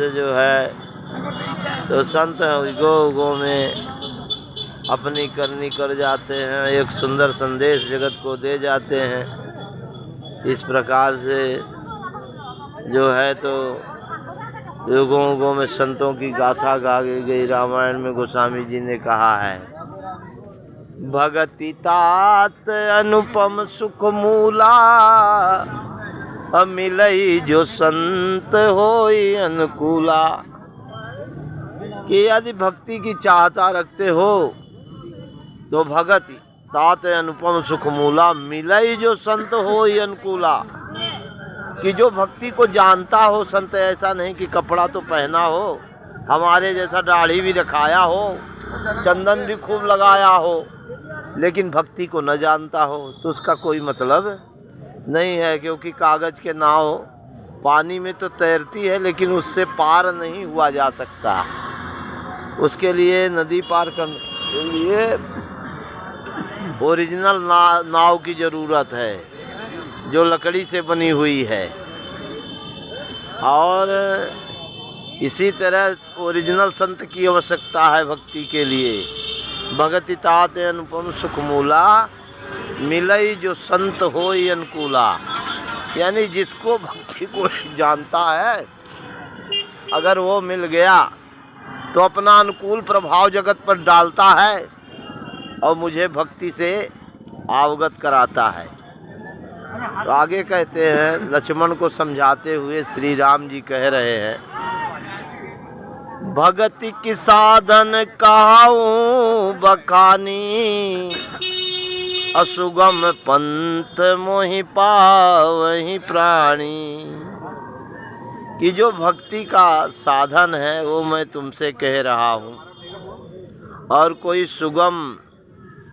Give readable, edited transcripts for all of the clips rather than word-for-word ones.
से जो है तो संत गो में अपनी करनी कर जाते हैं, एक सुंदर संदेश जगत को दे जाते हैं। इस प्रकार से जो है तो युगों में संतों की गाथा गा गई। रामायण में गोस्वामी जी ने कहा है, भगति तात अनुपम सुख मूला, मिलई जो संत होई अनुकूला। कि यदि भक्ति की चाहता रखते हो तो भगति तात अनुपम सुख मूला, मिलई जो संत होई अनुकूला। कि जो भक्ति को जानता हो संत, ऐसा नहीं कि कपड़ा तो पहना हो, हमारे जैसा दाढ़ी भी रखाया हो, चंदन भी खूब लगाया हो, लेकिन भक्ति को न जानता हो तो उसका कोई मतलब नहीं है। क्योंकि कागज के नाव पानी में तो तैरती है, लेकिन उससे पार नहीं हुआ जा सकता। उसके लिए नदी पार करने के लिए ओरिजिनल नाव की ज़रूरत है, जो लकड़ी से बनी हुई है। और इसी तरह ओरिजिनल संत की आवश्यकता है भक्ति के लिए। भगति तात अनुपम सुख मूला, मिलई जो संत होई अनुकूला। यानी जिसको भक्ति को जानता है, अगर वो मिल गया तो अपना अनुकूल प्रभाव जगत पर डालता है और मुझे भक्ति से अवगत कराता है। तो आगे कहते हैं, लक्ष्मण को समझाते हुए श्री राम जी कह रहे हैं, भगति की साधन कहाऊं बखानी, असुगम पंथ मोहि पावहि प्राणी। कि जो भक्ति का साधन है वो मैं तुमसे कह रहा हूँ, और कोई सुगम,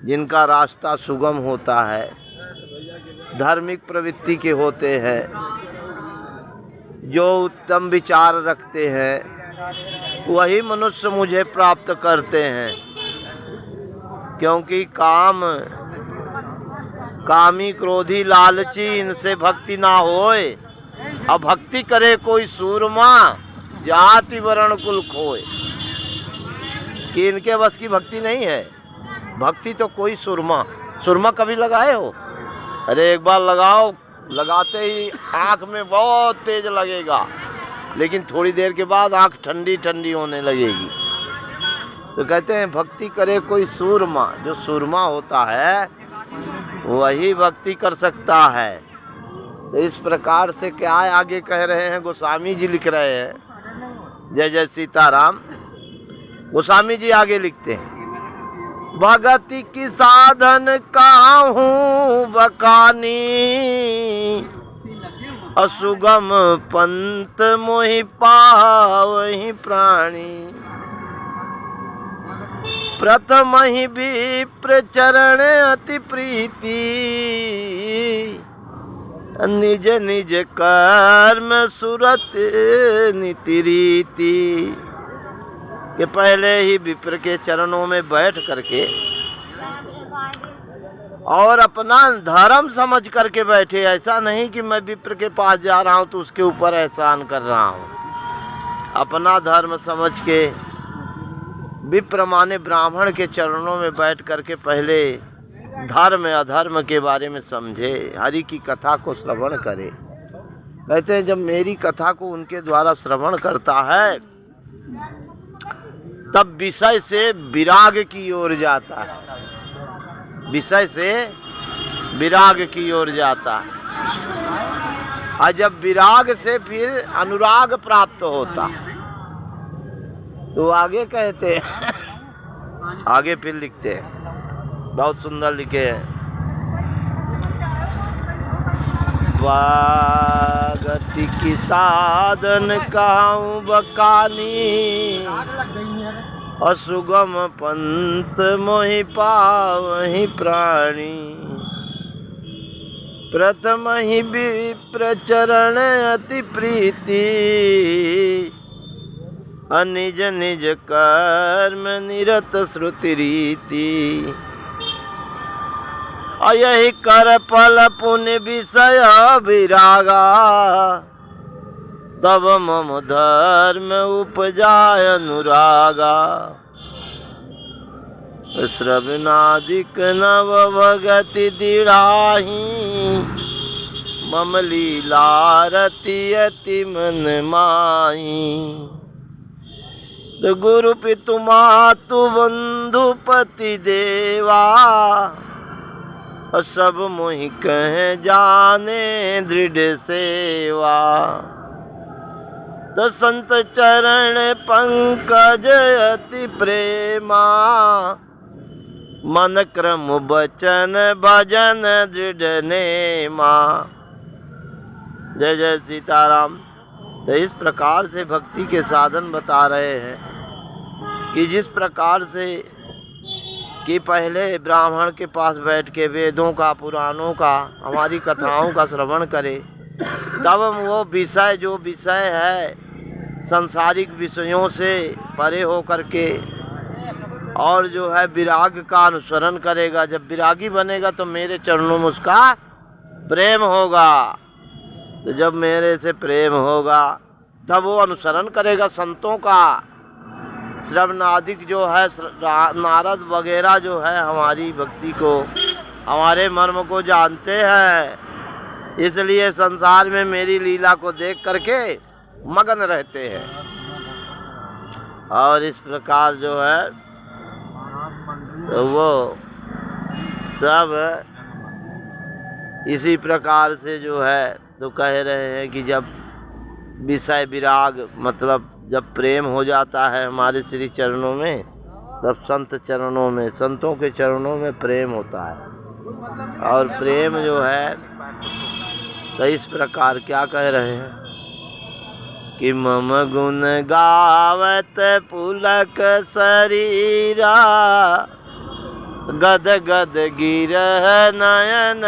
जिनका रास्ता सुगम होता है, धार्मिक प्रवृत्ति के होते हैं, जो उत्तम विचार रखते हैं, वही मनुष्य मुझे प्राप्त करते हैं। क्योंकि कामी क्रोधी लालची, इनसे भक्ति ना होए। अब भक्ति करे कोई सूरमा, जाति वर्ण कुल खोए। कि इनके बस की भक्ति नहीं है। भक्ति तो कोई सुरमा कभी लगाए हो? अरे एक बार लगाओ, लगाते ही आँख में बहुत तेज लगेगा, लेकिन थोड़ी देर के बाद आँख ठंडी ठंडी होने लगेगी। तो कहते हैं भक्ति करे कोई सूरमा। जो सूरमा होता है वही भक्ति कर सकता है। तो इस प्रकार से क्या आगे कह रहे हैं, गोस्वामी जी लिख रहे हैं। जय जय सीताराम। गोस्वामी जी आगे लिखते हैं, भगति की साधन काहूं बखानी, असुगम पंथ मोहि पावहि प्राणी। प्रथम ही विप्र चरण अति प्रीति, निज निज कर्म सुरत नीति रीति। कि पहले ही विप्र के चरणों में बैठ करके और अपना धर्म समझ करके बैठे। ऐसा नहीं कि मैं विप्र के पास जा रहा हूँ तो उसके ऊपर एहसान कर रहा हूँ। अपना धर्म समझ के विप्र माने ब्राह्मण के चरणों में बैठ करके पहले धर्म अधर्म के बारे में समझे, हरि की कथा को श्रवण करे। कहते हैं जब मेरी कथा को उनके द्वारा श्रवण करता है तब विषय से विराग की ओर जाता है। विषय से विराग की ओर जाता है, और जब विराग से फिर अनुराग प्राप्त होता है। तो आगे कहते हैं, आगे फिर लिखते हैं, बहुत सुंदर लिखे हैं, भगति की साधन कहूँ बखानी, असुगम पंथ मोहि पावहि प्राणी। प्रथम ही विप्र चरण अति प्रीति, अनिज निज कर्म निरत श्रुति रीति। यही कर फल पुण्य विषय विरागा, तब मम धर्म उपजाय अनुरागा। श्रवणादिक नव भगति दृढ़ाहि, मम लीला रति अति मन माही। तो गुरु पितु मातु बंधु पति देवा, सब मोहि कह जाने दृढ़ सेवा। तो संत चरण पंकज अति प्रेमा, मन क्रम बचन भजन दृढ़ नेमा। जय जय सीताराम। तो इस प्रकार से भक्ति के साधन बता रहे हैं कि जिस प्रकार से कि पहले ब्राह्मण के पास बैठ के वेदों का, पुराणों का, हमारी कथाओं का श्रवण करे, तब वो विषय जो विषय है सांसारिक विषयों से परे हो करके और जो है विराग का अनुसरण करेगा। जब विरागी बनेगा तो मेरे चरणों में उसका प्रेम होगा। तो जब मेरे से प्रेम होगा तब वो अनुसरण करेगा संतों का। श्रवणादिक जो है नारद वगैरह जो है हमारी भक्ति को, हमारे मर्म को जानते हैं, इसलिए संसार में मेरी लीला को देख करके मगन रहते हैं। और इस प्रकार जो है तो वो सब इसी प्रकार से जो है तो कह रहे हैं कि जब विषय विराग मतलब जब प्रेम हो जाता है हमारे श्री चरणों में, तब संत चरणों में, संतों के चरणों में प्रेम होता है। और प्रेम जो है तो इस प्रकार क्या कह रहे हैं कि मम गुण गावत पुलक शरीरा, गद गद गिरह नयन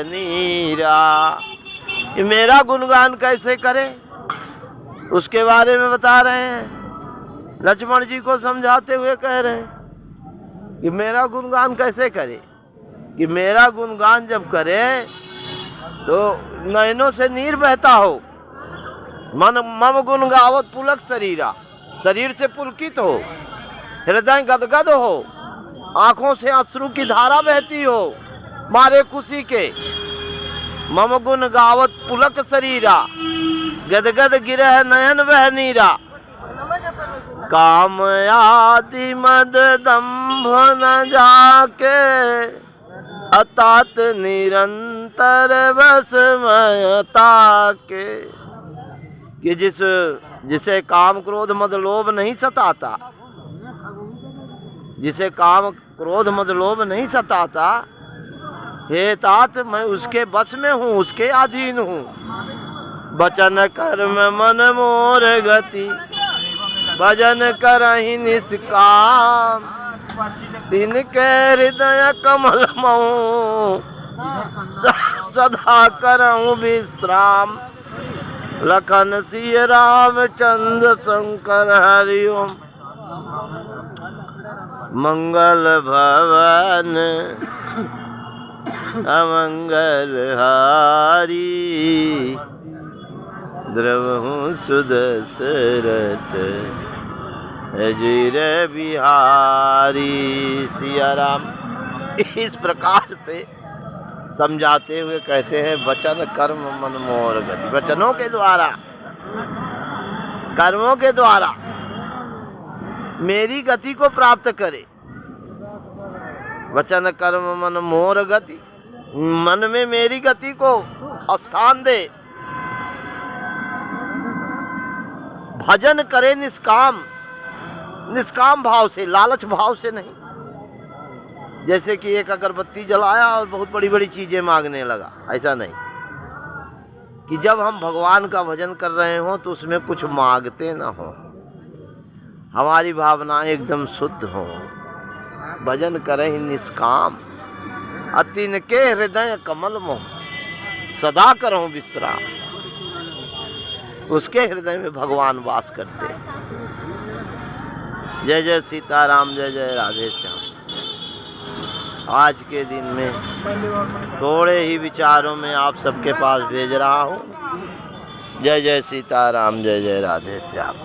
नीरा। मेरा गुणगान कैसे करे उसके बारे में बता रहे हैं। लक्ष्मण जी को समझाते हुए कह रहे हैं कि मेरा गुणगान कैसे करे, कि मेरा गुणगान जब करे तो नयनों से नीर बहता हो। मन मम गुण गावत पुलक शरीरा, शरीर से पुलकित हो, हृदय गदगद हो, आंखों से अश्रु की धारा बहती हो मारे खुशी के। मम गुण गावत पुलक शरीरा, गदगद गिरह नयन वह नीरा। काम आदि मद दंभ न जाके, अतात निरंतर बस मयता के। कि जिसे काम क्रोध मद लोभ नहीं सताता, जिसे काम क्रोध मद लोभ नहीं सताता, हे तात मैं उसके बस में हूँ, उसके अधीन हूँ। वचन कर्म मन मोर गति, भजन करहि निष्काम। तिनके हृदय कमल मऊ, सदा करऊं विश्राम। लखन सिय रामचंद्र शंकर हरि ओम। मंगल भवन अमंगल हारी, द्रवहूँ सुदशरथ अजीर बिहारी। सिया राम। इस प्रकार से समझाते हुए कहते हैं वचन कर्म मन मोर गति। वचनों के द्वारा, कर्मों के द्वारा मेरी गति को प्राप्त करे। वचन कर्म मन मोर गति, मन में मेरी गति को स्थान दे। भजन करे निष्काम, निष्काम भाव से, लालच भाव से नहीं। जैसे कि एक अगरबत्ती जलाया और बहुत बड़ी बड़ी चीजें मांगने लगा, ऐसा नहीं। कि जब हम भगवान का भजन कर रहे हों तो उसमें कुछ मांगते ना हो, हमारी भावनाएं एकदम शुद्ध हो। भजन करें निष्काम, अतिन के हृदय कमल मोह, सदा करो विश्राम। उसके हृदय में भगवान वास करते हैं। जय जय सीताराम, जय जय राधे श्याम। आज के दिन में थोड़े ही विचारों में आप सबके पास भेज रहा हूँ। जय जय सीताराम, जय जय राधे श्याम।